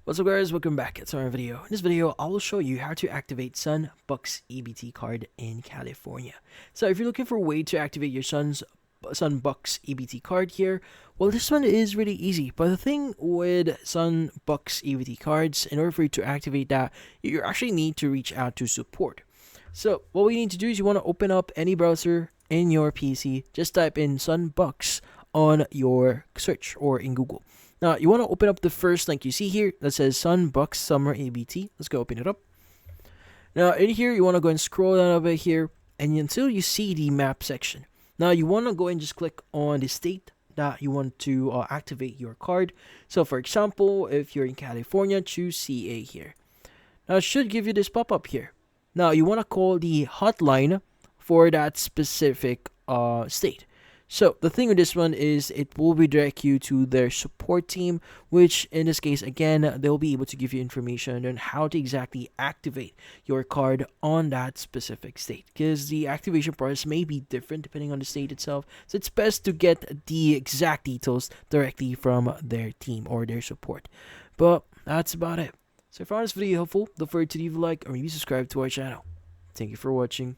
What's up guys, welcome back to our video. In this video, I will show you how to activate Sun Bucks EBT card in California. So if you're looking for a way to activate your Sun Bucks EBT card here, well this one is really easy. But the thing with Sun Bucks EBT cards, in order for you to activate that, you actually need to reach out to support. So what we need to do is you want to open up any browser in your PC, just type in Sun Bucks on your search or in Google. Now, you want to open up the first link you see here that says Sun Bucks Summer ABT. Let's go open it up. Now, in here, you want to go and scroll down over here and until you see the map section. Now, you want to go and just click on the state that you want to activate your card. So, for example, if you're in California, choose CA here. Now, it should give you this pop-up here. Now, you want to call the hotline for that specific state. So the thing with this one is it will redirect you to their support team, which in this case, again, they'll be able to give you information on how to exactly activate your card on that specific state, because the activation process may be different depending on the state itself. So it's best to get the exact details directly from their team or their support. But that's about it. So if you found this video helpful, don't forget to leave a like or maybe subscribe to our channel. Thank you for watching.